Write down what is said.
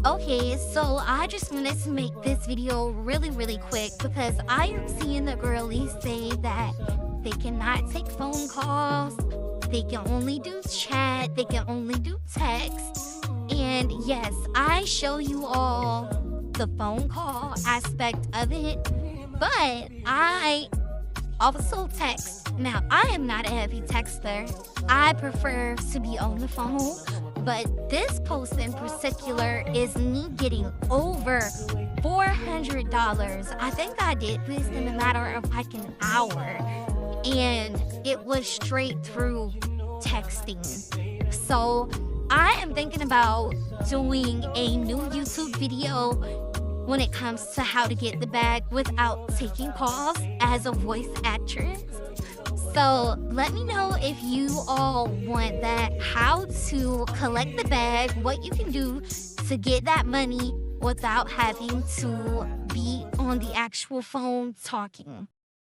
Okay, so I just wanted to make this video really quick because I am seeing the girlies say that they cannot take phone calls, they can only do chat, they can only do text. And yes, I show you all the phone call aspect of it, but I also text. Now, I am not a heavy texter. I prefer to be on the phone, but this post in particular is me getting over $400. I think I did this in a matter of like an hour, and it was straight through texting. So I am thinking about doing a new YouTube video when it comes to how to get the bag without taking calls as a voice actress. So let me know if you all want that, how to collect the bag, what you can do to get that money without having to be on the actual phone talking.